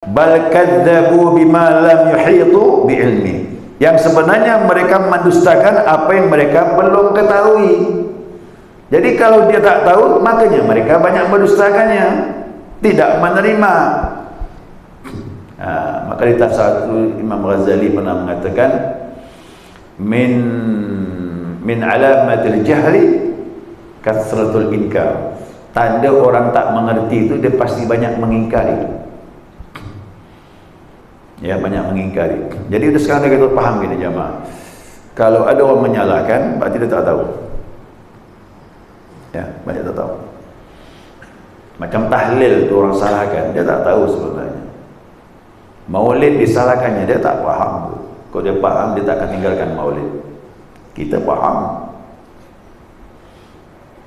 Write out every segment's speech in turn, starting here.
Bal kadzabu bima lam yuhitu bi'ilmi. Yang sebenarnya mereka mendustakan apa yang mereka belum ketahui. Jadi kalau dia tak tahu, makanya mereka banyak mendustakannya, tidak menerima. Maka di satu Imam Ghazali pernah mengatakan min alamatil jahli kasratul inkar. Tanda orang tak mengerti itu dia pasti banyak mengingkari. Ya, banyak mengingkari. Jadi udah sekarang kita paham gini jamaah. Kalau ada orang menyalahkan, berarti dia tak tahu. Ya, banyak tak tahu. Macam tahlil tu orang salahkan, dia tak tahu sebenarnya. Maulid disalahkannya, dia tak faham. Kalau dia faham, dia tak akan tinggalkan maulid. Kita faham.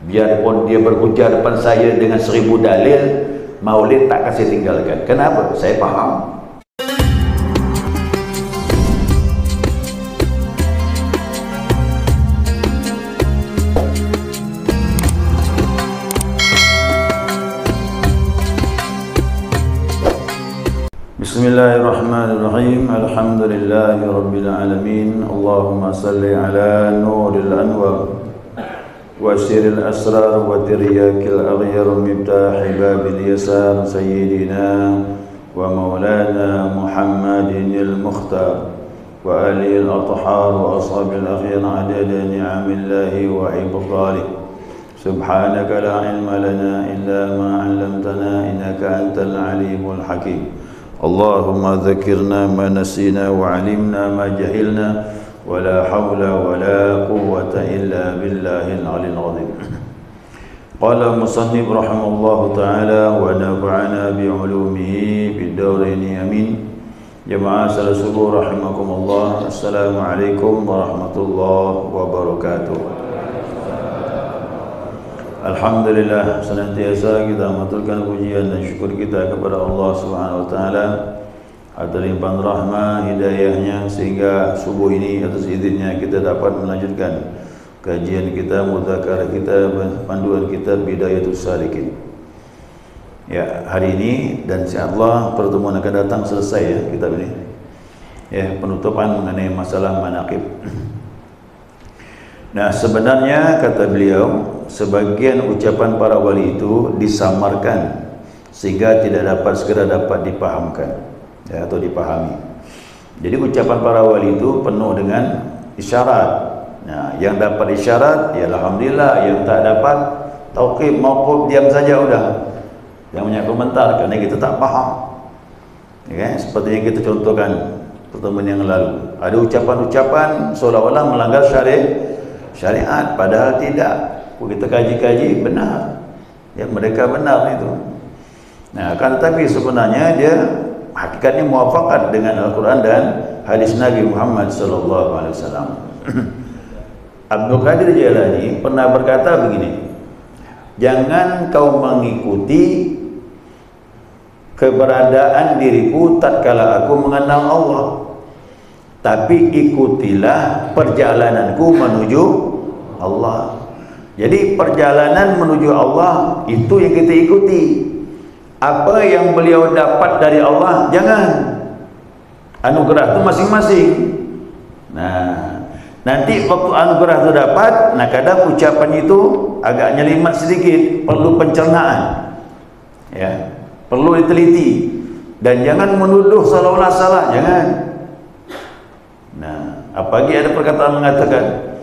Biarpun dia berhujah depan saya dengan 1000 dalil, maulid tak akan saya tinggalkan. Kenapa? Saya faham. Bismillahirrahmanirrahim. Alhamdulillahi rabbil alamin. Allahumma salli ala nuril anwar wa siril asrar wa tiryakil aghyar mibtahi babil yasar sayyidina wa maulana Muhammadin al-mukhtar wa alihi al-athhar wa ashabil akhyar adada ni'amillahi wa ibadalih. Subhanaka la ilma lana illa ma 'allamtana innaka antal alimul hakim. Allahumma dzakirna ma nasina wa 'alimna ma jahilna wa la hawla wa la quwwata illa billahil 'aliyyil 'azim. Qala musannif rahimallahu ta'ala wa nafa'ana bi 'ulumihi fid darain amin. Jamaah salat subuh rahimakumullah. Assalamualaikum warahmatullahi wabarakatuh. Alhamdulillah, senantiasa kita mengaturkan pujian dan syukur kita kepada Allah Subhanahu wa taala atas limpahan rahmah hidayahnya sehingga subuh ini atas izinnya kita dapat melanjutkan kajian kita, mudzakarah kita, panduan kita Bidayatus Salikin. Ya, hari ini dan insyaallah pertemuan akan datang selesai ya kitab ini. Ya, penutupan mengenai masalah manaqib. Nah, sebenarnya kata beliau, sebagian ucapan para wali itu disamarkan sehingga tidak dapat segera dapat dipahamkan ya, atau dipahami. Jadi ucapan para wali itu penuh dengan isyarat. Nah, yang dapat isyarat ya alhamdulillah, yang tak dapat tauqif mauquf diam saja udah. Yang banyak komentar kerana kita tak faham. Ya kan? Seperti yang kita contohkan pertemuan yang lalu. Ada ucapan-ucapan seolah-olah melanggar syariat padahal tidak. Kita kaji-kaji benar ya, mereka benar itu. Nah, akan tetapi sebenarnya dia hakikatnya muafakat dengan Al-Quran dan hadis Nabi Muhammad sallallahu alaihi wasallam. Abdul Qadir Jailani pernah berkata begini, jangan kau mengikuti keberadaan diriku tatkala aku mengenal Allah, tapi ikutilah perjalananku menuju Allah. Jadi perjalanan menuju Allah itu yang kita ikuti. Apa yang beliau dapat dari Allah, jangan. Anugerah itu masing-masing. Nah, nanti waktu anugerah itu dapat, nah kadang ucapan itu agak nyelimat sedikit, perlu pencernaan. Ya, perlu diteliti. Dan jangan menuduh seolah-olah salah, jangan. Nah, apalagi ada perkataan mengatakan,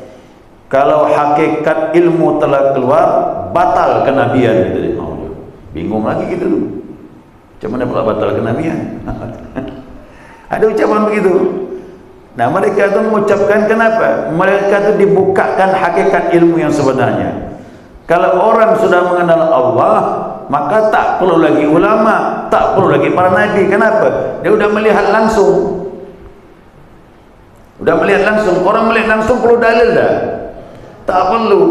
kalau hakikat ilmu telah keluar, batal kenabian gitu. Bingung lagi gitu tuh. Macam mana pula batal kenabian? Ada ucapan begitu. Nah, mereka itu mengucapkan kenapa? Mereka itu dibukakan hakikat ilmu yang sebenarnya. Kalau orang sudah mengenal Allah, maka tak perlu lagi ulama, tak perlu lagi para nabi. Kenapa? Dia sudah melihat langsung. Sudah melihat langsung. Orang melihat langsung perlu dalil dah. Tak perlu.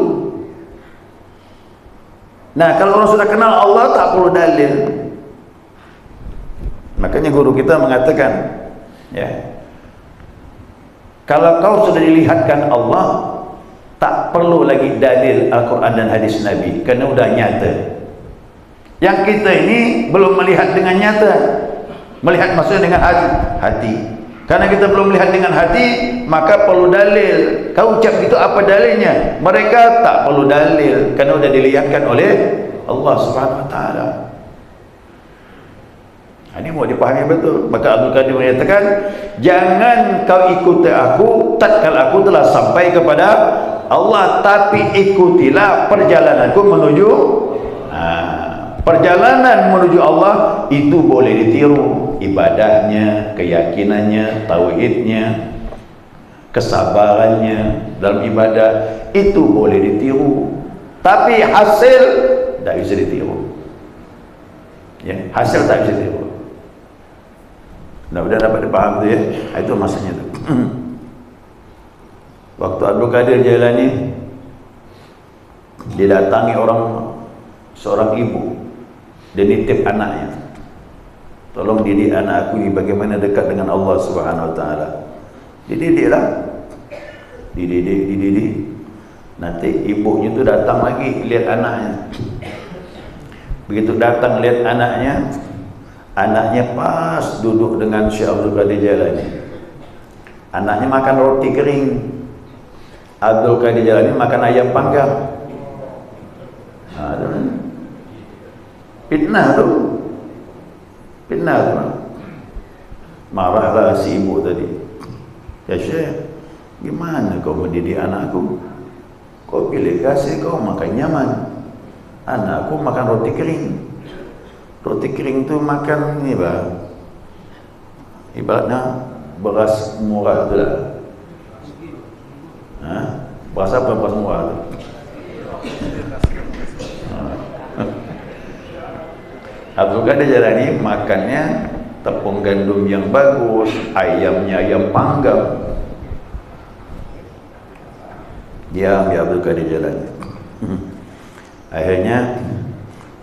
Nah, kalau orang sudah kenal Allah tak perlu dalil. Makanya guru kita mengatakan, ya, kalau kau sudah dilihatkan Allah, tak perlu lagi dalil Al-Quran dan hadis Nabi, kerana sudah nyata. Yang kita ini belum melihat dengan nyata. Melihat maksudnya dengan hati. Karena kita belum melihat dengan hati, maka perlu dalil. Kau ucap itu apa dalilnya? Mereka tak perlu dalil, karena sudah dilihatkan oleh Allah Subhanahu Wa Taala. Ini mau dipahami betul. Maka Abdul Qadir menyatakan, jangan kau ikuti aku tatkala aku telah sampai kepada Allah, tapi ikutilah perjalananku menuju perjalanan menuju Allah. Itu boleh ditiru, ibadahnya, keyakinannya, tauhidnya, kesabarannya dalam ibadah, itu boleh ditiru, tapi hasil tak bisa ditiru. Ya, hasil tak bisa ditiru. Nah, udah dapat dipaham tu ya. Itu masanya tu. Waktu Abdul Qadir Jailani didatangi seorang ibu, dia nitip anaknya, tolong didik anak aku ini bagaimana dekat dengan Allah Subhanahu Wa Taala. Dididiklah, dididik. Nanti ibunya tu datang lagi lihat anaknya. Begitu datang lihat anaknya pas duduk dengan Syekh Abdul Qadir Jailani. Anaknya makan roti kering, Abdul Qadir Jailani makan ayam panggang. Fitnah tu. Marahlah si ibu tadi. Ya Syekh, gimana kau mendidik anakku? Kau pilih kasih kau makan nyaman, anakku makan roti kering. Roti kering tu makan ni bah, ibaratnya beras murah tu lah. Beras apa beras murah tu? Abdul Qadir Jailani makannya tepung gandum yang bagus, ayamnya ayam panggang. Diam ya Abdul Qadir Jailani. Akhirnya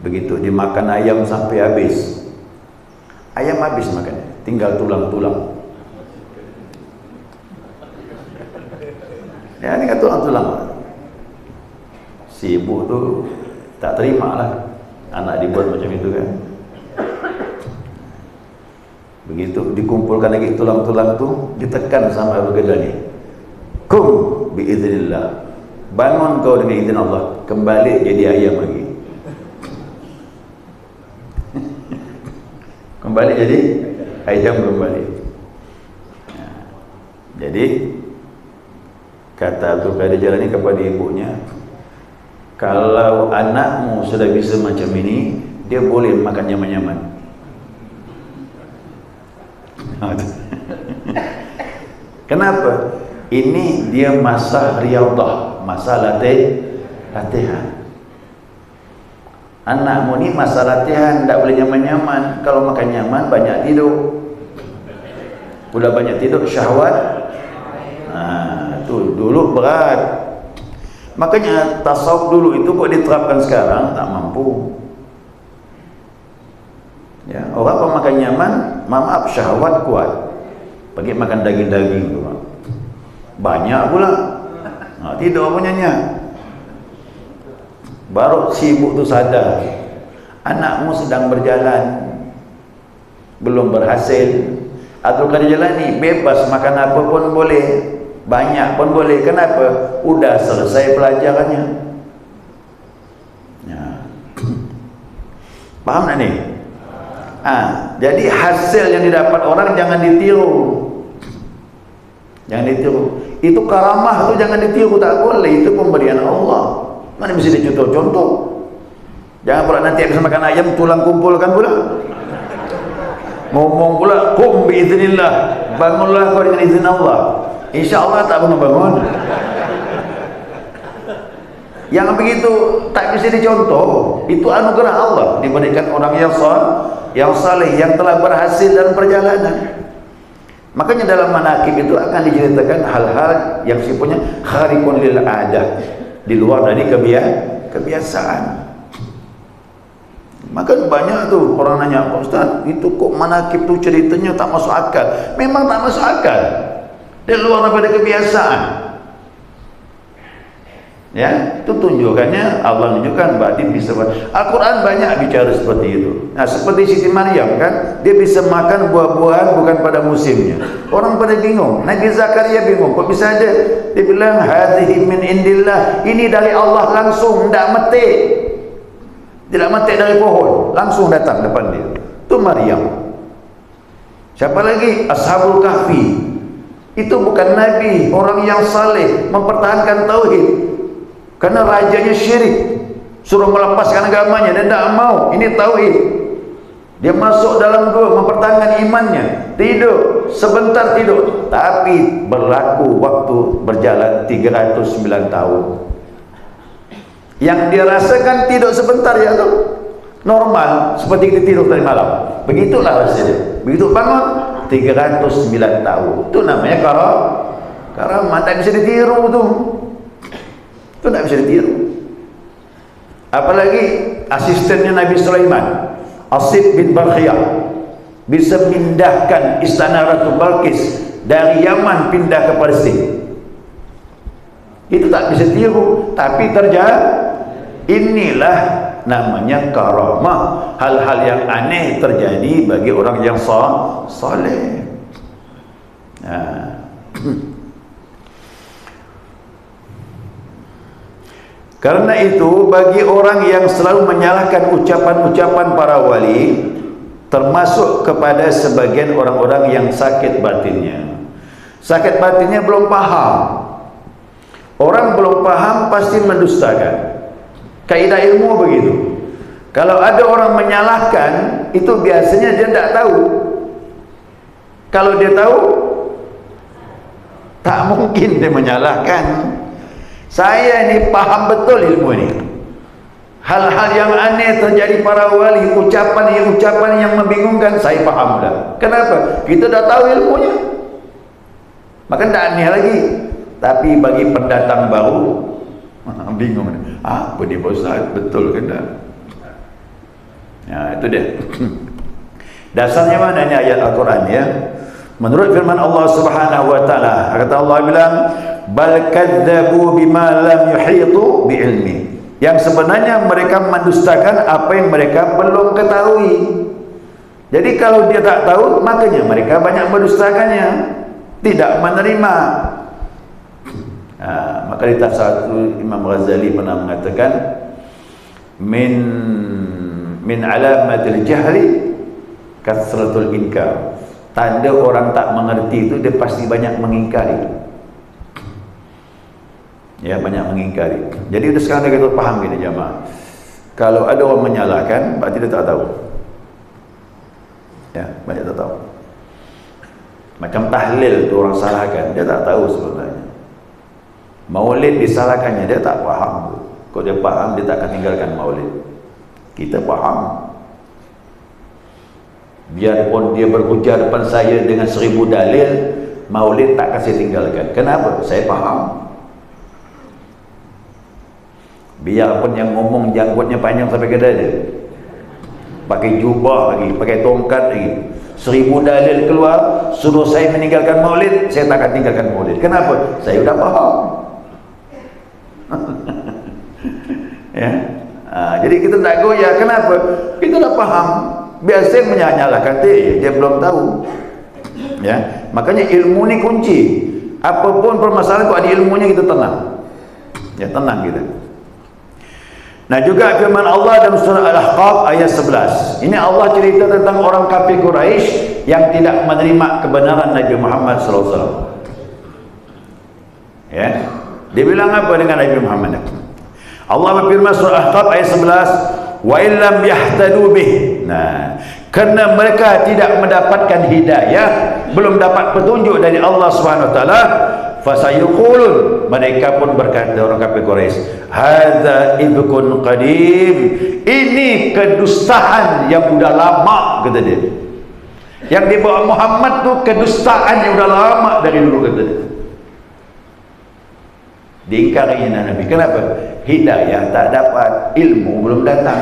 begitu dimakan ayam sampai habis, ayam habis makannya, tinggal tulang-tulang. Ya, ini kan tulang-tulang. Si ibu tu tak terima lah anak dibuat macam itu kan. Begitu dikumpulkan lagi tulang-tulang tu, ditekan sama Abdul Qadir ni, kum biiznillah, bangun kau dengan izin Allah, kembali jadi ayam lagi. Kembali jadi ayam kembali. Jadi kata Abdul Qadir Jailani kepada ibunya, kalau anakmu sudah bisa macam ini, dia boleh makan nyaman-nyaman. Kenapa? Ini dia masa riyadhah, masa latihan. Anakmu ni masa latihan, tak boleh nyaman-nyaman. Kalau makan nyaman, banyak tidur. Udah banyak tidur, syahwat. Tu dulu berat. Makanya tasawuf dulu itu kok diterapkan sekarang tak mampu. Ya, orang kalau makan nyaman, maaf syahwat kuat. Pergi makan daging-daging tu. Banyak pula. Tidur punyanya. Baru si ibu tu sadar, anakmu sedang berjalan, belum berhasil. Abdul Qadir Jailani bebas makan apa pun boleh, banyak pun boleh. Kenapa? Udah selesai pelajarannya. Ya. Paham tak ni? Jadi hasil yang didapat orang jangan ditiru. Jangan ditiru. Itu karamah tu jangan ditiru, tak boleh. Itu pemberian Allah. Mana mesti dicontoh-contoh. Jangan pula nanti habis makan ayam tulang kumpulkan pula. Ngomong pula kum biiznillah, bangunlah kau dengan izin Allah. InsyaAllah tak bangun-bangun. Yang begitu tak bisa dicontoh. Itu anugerah Allah diberikan orang yang saleh, yang telah berhasil dalam perjalanan. Makanya dalam manaqib itu akan diceritakan hal-hal yang sifatnya khariqun lil adah, di luar dari kebiasaan. Maka banyak tu orang nanya, Pak Ustaz, itu kok manaqib tu ceritanya tak masuk akal. Memang tak masuk akal, di luar daripada kebiasaan. Ya, itu tunjukkannya Allah menunjukkan berarti bisa. Al-Quran banyak bicara seperti itu. Nah, seperti Siti Maryam kan, dia bisa makan buah-buahan bukan pada musimnya. Orang pada bingung. Nabi Zakaria bingung, kok bisa ada? Dia bilang hadhihi min indillah, ini dari Allah langsung, tidak metik. Tidak metik dari pohon, langsung datang depan dia. Itu Maryam. Siapa lagi? Ashabul Kahfi. Itu bukan nabi, orang yang saleh, mempertahankan tauhid. Karena rajanya syirik, suruh melepaskan agamanya, dia tidak mau. Ini tauhid. Dia masuk dalam gua mempertahankan imannya, tidur sebentar, tidur, tapi berlaku waktu berjalan 309 tahun. Yang dia rasakan tidur sebentar, ya tuh normal, seperti kita tidur tadi malam. Begitulah rasanya. Begitu bangun 309 tahun. Itu namanya karamah, tak bisa ditiru tuh. Itu tak bisa ditiru. Apalagi asistennya Nabi Sulaiman, Asif bin Barkhiyah, bisa pindahkan istana Ratu Balkis dari Yaman pindah ke Palestina. Itu tak bisa tiru, tapi terjadi. Inilah namanya karamah. Hal-hal yang aneh terjadi bagi orang yang saleh. Nah. Karena itu bagi orang yang selalu menyalahkan ucapan-ucapan para wali, termasuk kepada sebagian orang-orang yang sakit batinnya. Sakit batinnya belum paham. Orang belum paham pasti mendustakan. Kaidah ilmu begitu. Kalau ada orang menyalahkan, itu biasanya dia tidak tahu. Kalau dia tahu, tak mungkin dia menyalahkan. Saya ini paham betul ilmu ini. Hal-hal yang aneh terjadi para wali, ucapan yang membingungkan, saya paham dah. Kenapa? Kita dah tahu ilmunya. Maka tidak aneh lagi. Tapi bagi pendatang baru, bingung. Apa dia Ustaz? Betul ke tak? Ya, itu dia. Dasarnya mana ini ayat Al-Quran ya? Menurut firman Allah Subhanahu wa taala, kata Allah bilang, bal kadzabu bima lam yuhitu bi'ilmi. Yang sebenarnya mereka mendustakan apa yang mereka belum ketahui. Jadi kalau dia tak tahu, makanya mereka banyak mendustakannya, tidak menerima. Maka di satu Imam Ghazali pernah mengatakan, min alamatil jahli kasratul inkar. Tanda orang tak mengerti itu dia pasti banyak mengingkari. Ya, banyak mengingkari. Jadi sekarang kita paham gini jamaah. Kalau ada orang menyalahkan, berarti dia tak tahu. Ya, banyak tak tahu. Macam tahlil tu orang salahkan, dia tak tahu sebenarnya. Maulid disalahkannya, dia tak faham. Kalau dia faham, dia tak akan tinggalkan maulid. Kita faham. Biarpun dia berhujah depan saya dengan 1000 dalil, maulid tak kasih tinggalkan. Kenapa? Saya faham. Biarpun yang ngomong janggutnya panjang sampai ke dada, pakai jubah lagi, pakai tongkat lagi, 1000 dalil keluar, suruh saya meninggalkan maulid, saya tak akan tinggalkan maulid. Kenapa? Saya sudah paham. Ya. Jadi kita tak goyah. Kenapa? Kita dah paham. Biasa menyalahkan dia belum tahu. Ya, makanya ilmu ni kunci. Apapun permasalahan, kalau ada ilmunya kita tenang. Ya, tenang kita. Nah, juga firman Allah dalam surah Al-Ahqaf ayat 11. Ini Allah cerita tentang orang kafir Quraisy yang tidak menerima kebenaran Nabi Muhammad SAW. Ya, dia bilang apa dengan Nabi Muhammad? Allah berfirman surah Al-Ahqaf ayat 11, wa illam yahtadu bih. Nah, karena mereka tidak mendapatkan hidayah, belum dapat petunjuk dari Allah Subhanahu wa taala, fasayqulun, mereka pun berkata orang kafir Quraisy, hadza ibkun qadim, ini kedustaan yang sudah lama, kata dia. Yang dibawa Muhammad tu kedustaan yang sudah lama dari dulu, kata dia. Diingkarinya Nabi. Kenapa? Hidayah tak dapat, ilmu belum datang.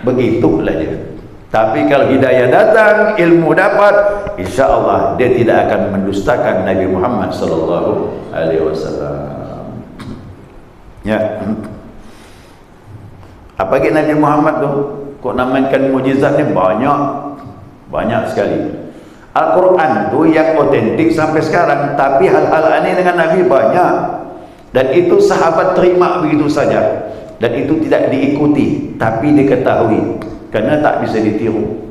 Begitulah dia. Tapi kalau hidayah datang, ilmu dapat, insya Allah dia tidak akan mendustakan Nabi Muhammad sallallahu alaihi wasallam. Ya. Apalagi Nabi Muhammad tu, kok namakan mukjizat ni banyak sekali. Al-Quran tu yang otentik sampai sekarang, tapi hal-hal aneh dengan Nabi banyak, dan itu sahabat terima begitu saja, dan itu tidak diikuti tapi diketahui, kerana tak bisa ditiru.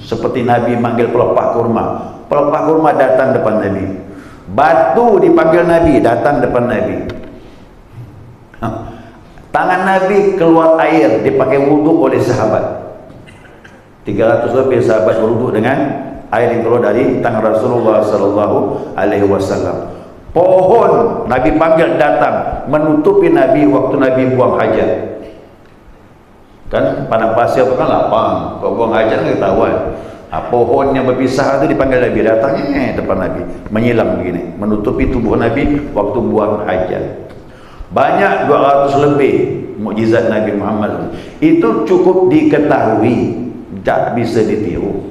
Seperti Nabi manggil pelepah kurma datang depan Nabi, batu dipanggil Nabi datang depan Nabi, tangan Nabi keluar air dipakai wuduk oleh sahabat. 300 lebih sahabat berwuduk dengan air yang keluar dari tangan Rasulullah sallallahu alaihi wasallam. Pohon Nabi panggil datang menutupi Nabi waktu Nabi buang hajat. Kan padang pasir tu kan lapang, kau buang hajat kan ketahuan. Pohon yang berpisah tu dipanggil Nabi, datangnya depan Nabi, menyilang begini, menutupi tubuh Nabi waktu buang hajat. Banyak 200 lebih mukjizat Nabi Muhammad. Itu cukup diketahui, tak bisa ditiru.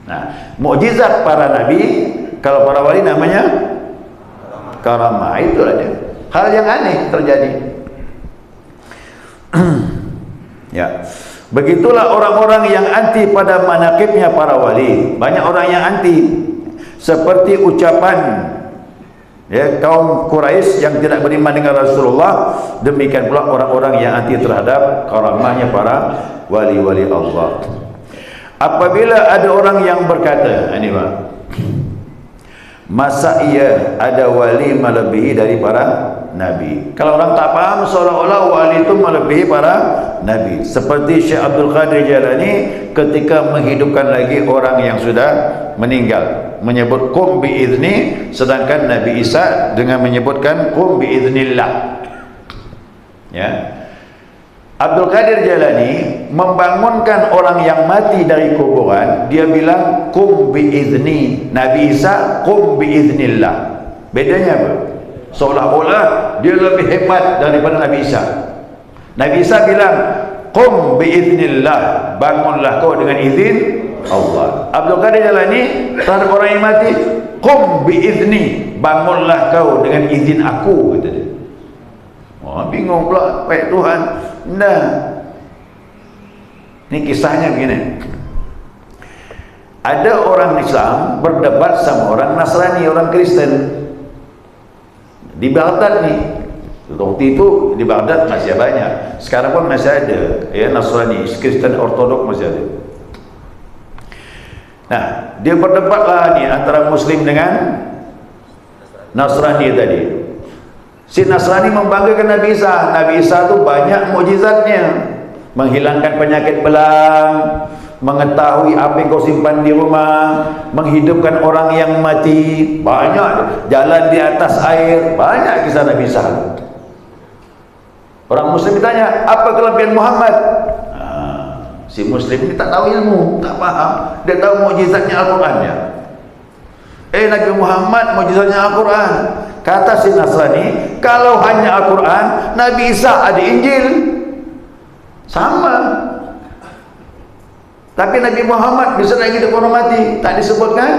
Nah, mukjizat para nabi, kalau para wali namanya karamah. Itulah dia. Hal yang aneh terjadi. Ya. Begitulah orang-orang yang anti pada manaqibnya para wali. Banyak orang yang anti, seperti ucapan kaum Quraisy yang tidak beriman dengan Rasulullah. Demikian pula orang-orang yang anti terhadap karamahnya para wali-wali Allah. Apabila ada orang yang berkata, ini Pak, masa iya ada wali melebihi dari para nabi? Kalau orang tak paham, seolah-olah wali itu melebihi para nabi. Seperti Syekh Abdul Qadir Jalani ketika menghidupkan lagi orang yang sudah meninggal, menyebut qum biizni, sedangkan Nabi Isa dengan menyebutkan qum biiznillah. Ya. Abdul Qadir Jalani membangunkan orang yang mati dari kuburan, dia bilang qum biizni. Nabi Isa qum biiznillah. Bedanya apa? Seolah-olah dia lebih hebat daripada Nabi Isa. Nabi Isa bilang qum biiznillah, bangunlah kau dengan izin Allah. Abdul Qadir Jalani terhadap orang yang mati, qum biizni, bangunlah kau dengan izin aku, kata dia. Wah, bingung pula, baik Tuhan. Nah, ini kisahnya begini. Ada orang Islam berdebat sama orang Nasrani, orang Kristen di Baghdad nih. Waktu itu di Baghdad masih banyak, sekarang pun masih ada ya, Nasrani, Kristen Ortodok masih ada. Nah, dia berdebatlah nih antara Muslim dengan Nasrani tadi. Si Nasrani membanggakan Nabi Isa. Nabi Isa itu banyak mukjizatnya, menghilangkan penyakit belang, mengetahui apa yang kau simpan di rumah, menghidupkan orang yang mati, banyak, jalan di atas air, banyak kisah Nabi Isa. Orang Muslim ditanya, apa kelebihan Muhammad? Si Muslim ini tak tahu ilmu, tak faham. Dia tahu mukjizatnya Al-Qurannya. Nabi Muhammad mukjizatnya Al-Quran. Kata si Nasrani, kalau hanya Al-Quran, Nabi Isa ada Injil, sama. Tapi Nabi Muhammad bisa menghidupkan orang mati, tak disebutkan.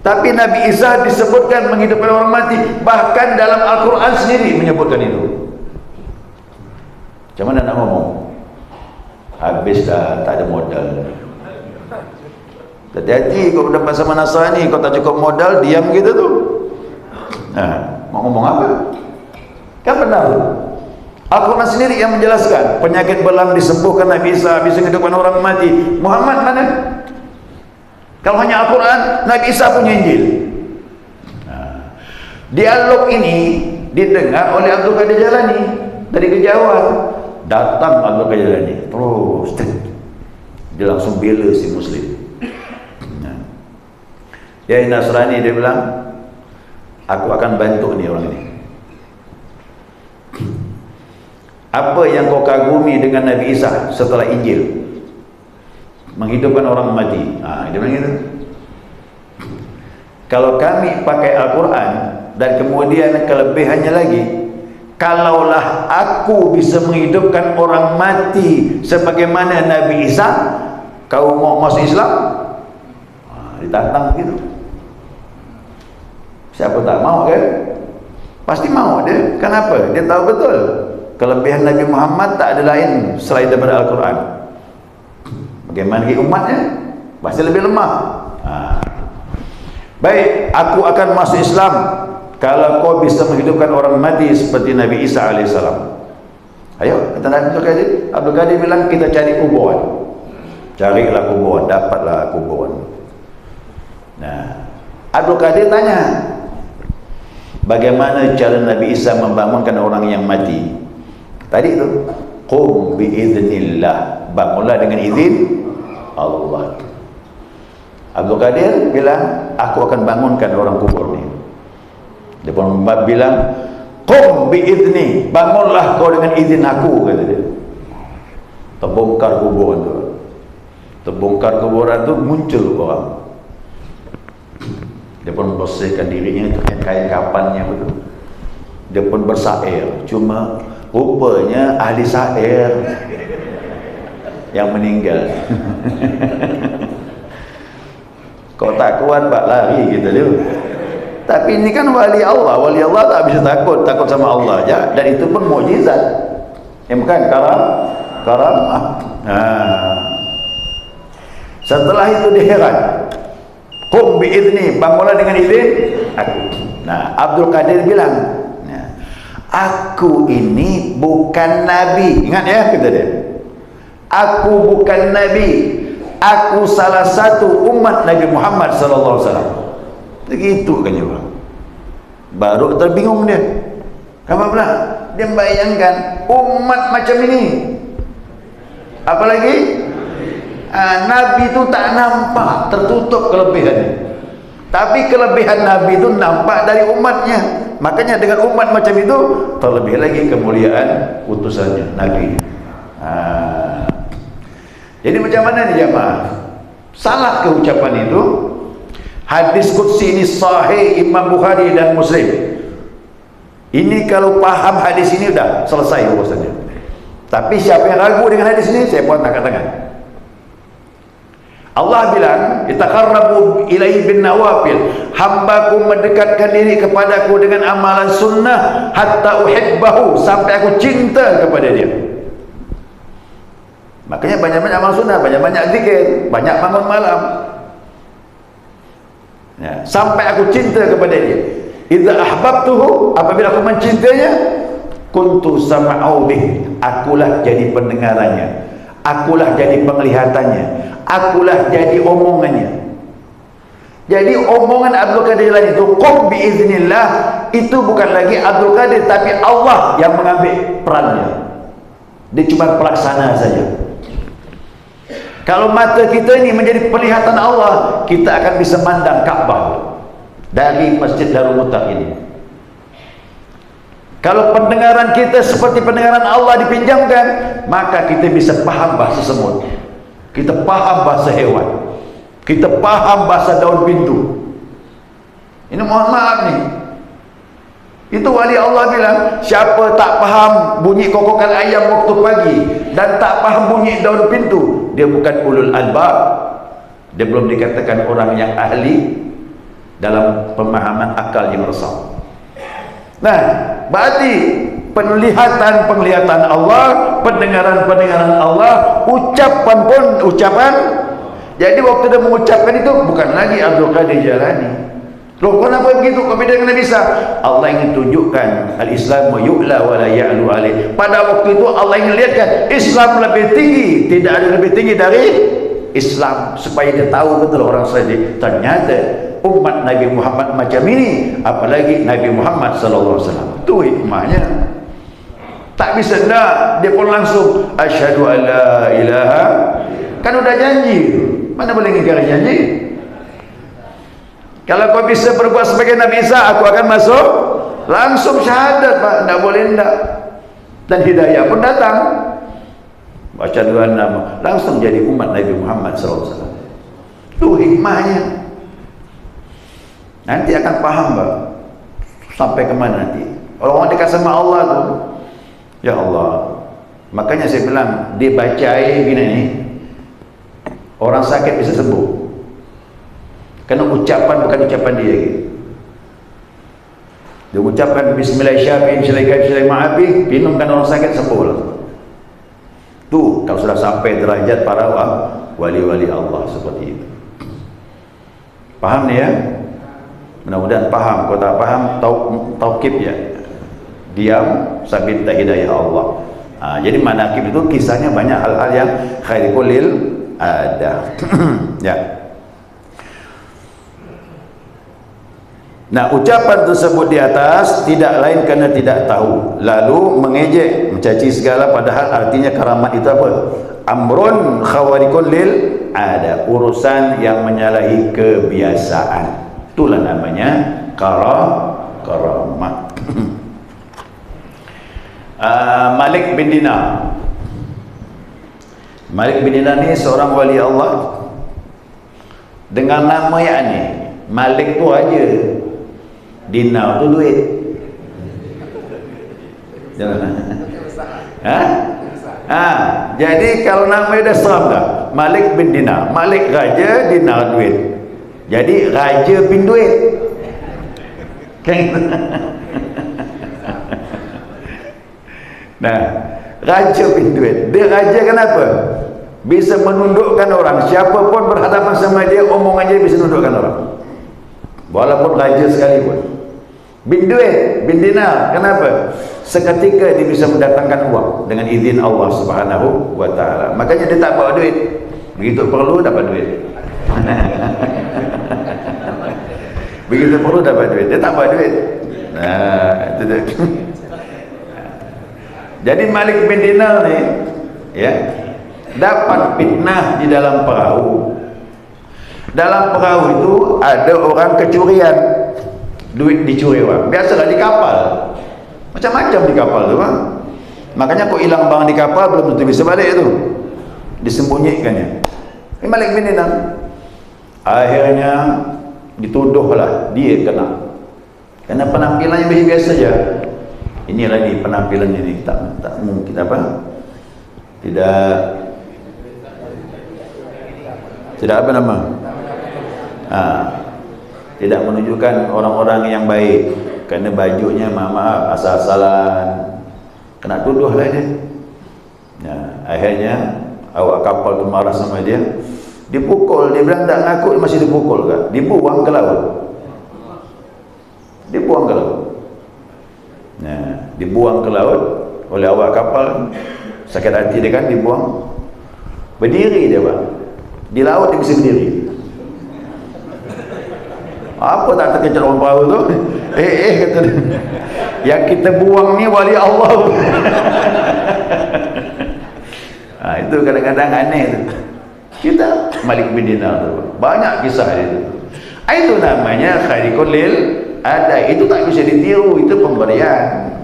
Tapi Nabi Isa disebutkan menghidupkan orang mati, bahkan dalam Al-Quran sendiri menyebutkan itu. Macam mana nak ngomong? Habis dah, tak ada modal. Hati-hati kau berdebat sama Nasrani, kau tak cukup modal, diam gitu tu. Nah, mau ngomong apa? Kan benar. Al-Quran sendiri yang menjelaskan penyakit belang disembuhkan Nabi Isa, bisa menghidupkan orang mati. Muhammad mana? Kalau hanya Al-Quran, Nabi Isa punya Injil. Nah, dialog ini didengar oleh Abdul Qadir Jalani dari kejauhan. Datang Abdul Qadir Jalani, terus dia langsung bela si Muslim. Nah, dia Nasrani, dia bilang, aku akan bantu ni orang ini. Apa yang kau kagumi dengan Nabi Isa setelah Injil? Menghidupkan orang mati. Dia bilang gitu. Kalau kami pakai Al-Quran dan kemudian kelebihannya lagi, kalaulah aku bisa menghidupkan orang mati sebagaimana Nabi Isa, kau mau masuk Islam? Ditantang gitu. Siapa tak mau kan? Pasti mau dia. Kenapa? Dia tahu betul kelebihan Nabi Muhammad tak ada lain selain daripada Al-Quran. Bagaimana lagi umatnya? Pasti lebih lemah. Baik, aku akan masuk Islam kalau kau bisa menghidupkan orang mati seperti Nabi Isa AS. Ayo, kata Nabi Abdul Qadir bilang, kita cari kuburan. Carilah kuburan, dapatlah kuburan. Nah, Abdul Qadir tanya, bagaimana cara Nabi Isa membangunkan orang yang mati? Tadi itu, qum biiznillah, bangunlah dengan izin Allah. Abdul Qadir bilang, aku akan bangunkan orang kubur ni. Dia pun bilang, qum biizni, bangunlah kau dengan izin aku, kata dia. Terbongkar kuburan tu. Terbongkar kuburan tu, muncul orang. Dia pun bersihkan dirinya dengan kain kapannya betul. Dia pun bersair, cuma rupanya ahli sair yang meninggal. Kau tak kuat bak lari gitu dia. Tapi ini kan wali Allah tak bisa takut sama Allah aja, dan itu pun mukjizat. Bukan karamah. Setelah itu dia heran. Qum biizni, bangunlah dengan izin aku. Nah, Abdul Qadir bilang, aku ini bukan nabi. Ingat ya, kata dia. Aku bukan nabi. Aku salah satu umat Nabi Muhammad sallallahu alaihi wasallam. Begitu kan dia bilang. Baru terbingung dia. Kenapa pula? Dia membayangkan umat macam ini. Apalagi Nabi itu tak nampak, tertutup kelebihannya. Tapi kelebihan Nabi itu nampak dari umatnya. Makanya dengan umat macam itu, terlebih lagi kemuliaan utusannya, Nabi. Jadi macam mana ni jemaah? Salah ke ucapan itu? Hadis qudsi ini sahih Imam Bukhari dan Muslim. Ini kalau paham hadis ini sudah selesai urusannya. Tapi siapa yang ragu dengan hadis ini, saya buat angkat tangan. Allah bilang, "Itaqarrabu ilaihi bin nawafil." Hambaku mendekatkan diri kepadaku dengan amalan sunnah hatta uhibbahu, sampai aku cinta kepada dia. Makanya banyak-banyak amal sunnah, banyak-banyak zikir, banyak bangun malam. Ya, sampai aku cinta kepada dia. Idza ahbabtuhu, apabila aku mencintainya, kuntu sam'au bih, akulah jadi pendengarannya, akulah jadi penglihatannya, akulah jadi omongannya. Jadi omongan Abdul Qadir itu qum biiznillah, itu bukan lagi Abdul Qadir, tapi Allah yang mengambil perannya. Dia cuma pelaksana saja. Kalau mata kita ini menjadi penglihatan Allah, kita akan bisa mandang Ka'bah dari Masjid Darul Muttaqin. Kalau pendengaran kita seperti pendengaran Allah dipinjamkan, maka kita bisa paham bahasa semut, kita paham bahasa hewan, kita paham bahasa daun pintu. Ini mohon maaf nih, itu wali Allah bilang, siapa tak paham bunyi kokokan ayam waktu pagi dan tak paham bunyi daun pintu, dia bukan ulul albab. Dia belum dikatakan orang yang ahli dalam pemahaman akal yang resah. Nah, berarti penglihatan Allah, pendengaran Allah, ucapan pun ucapan. Jadi waktu dia mengucapkan itu bukan lagi Abdul Qadir Jalani. Loh, kenapa begitu? Kau beda dengan Nabi Isa? Allah ingin tunjukkan al-Islam yu'la wa la ya'lu alaih. Pada waktu itu Allah ingin lihatkan Islam lebih tinggi, tidak ada lebih tinggi dari Islam, supaya dia tahu betul orang saja. Ternyata umat Nabi Muhammad macam ini, apalagi Nabi Muhammad sallallahu alaihi wasallam. Itu hikmahnya. Tak bisa dah dia pun langsung asyhadu alla ilaha, kan udah janji. Mana boleh ingkar janji? Kalau kau bisa berbuat sebagai Nabi Isa, aku akan masuk. Langsung syahadat, Pak. Tak boleh tidak. Dan hidayah pun datang. Baca dua nama, langsung jadi umat Nabi Muhammad SAW. Itu hikmahnya. Nanti akan paham, Pak. Sampai kemana nanti. Orang dekat sama Allah tu, ya Allah. Makanya saya bilang, dia baca ayat gini ni, orang sakit bisa sembuh. Karena ucapan bukan ucapan dia. Dia ucapkan Bismillahirrahmanirrahim, minumkan orang sakit sembuh. Tu kalau sudah sampai derajat para wali-wali Allah seperti itu. Paham ni ya? Mudah-mudahan paham. Kalau tak paham, taukib ya. Diam sambil minta hidayah Allah. Jadi manakib itu kisahnya banyak hal-hal yang khairul lil ada. Ya. Nah, ucapan tersebut di atas tidak lain kerana tidak tahu, lalu mengejek, mencaci segala, padahal artinya karamat itu apa? Amrun khawarikun lil ada, urusan yang menyalahi kebiasaan. Itulah namanya karamah. Malik bin Dinar. Malik bin Dinar ni seorang wali Allah dengan nama yang aneh. Malik tu aja, Dinar tu duit. Jangan. Jadi kalau nama dia dah seram dah. Malik bin Dinar. Malik raja, Dinar duit. Jadi raja bin duit. Kan? Nah, raja bin duit. Dia raja kenapa? Bisa menundukkan orang. Siapa pun berhadapan sama dia, omongan dia bisa menundukkan orang. Walaupun raja sekalipun. Bin duit, bin dinar. Kenapa? Seketika dia bisa mendatangkan uang dengan izin Allah Subhanahu wa taala. Makanya dia tak bawa duit. Begitu perlu dapat duit. Begitu perlu dapat duit. Dia tak bawa duit. Nah, itu dia. Jadi Malik bin Dinar ni ya, dapat fitnah di dalam perahu. Dalam perahu itu ada orang kecurian. Duit dicuri orang. Biasalah di kapal. Macam-macam di kapal tu bang. Makanya kok hilang barang di kapal belum tentu bisa balik tu. Disembunyikannya. Ini Malik bin Dinar. Akhirnya dituduhlah dia kena. Karena penampilannya biasa saja. Inilah ni penampilannya ni tak mungkin apa? Tidak apa nama? Tidak menunjukkan orang-orang yang baik, kerana bajunya maaf asal-asalan, kena tuduh lah dia. Akhirnya awak kapal tu marah sama dia, dipukul. Dia bilang tak ngaku, masih dipukul kan? Dibuang ke laut. Dibuang ke laut. Dibuang ke laut oleh awak kapal. Sakit hati dia kan, dibuang. Berdiri dia bang, di laut dia bisa berdiri. Apa tak terkejut orang perahu tu? Kata dia, yang kita buang ni wali Allah. Itu kadang-kadang aneh tu. Kita Malik bin Dinar tu, banyak kisah dia tu. Itu namanya khairul lil ada. Itu tak bisa ditiru, itu pemberian.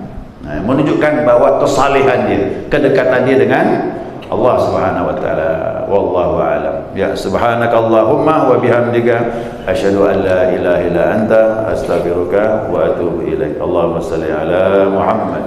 Menunjukkan bahawa kesalehan dia, kedekatan dia dengan Allah Subhanahu wa taala. Wallahu a'lam. Ya, subhanakallahumma wa bihamdika asyhadu an la ilaha illa anta astaghfiruka wa atubu ilaik. Allahumma shalli ala Muhammad.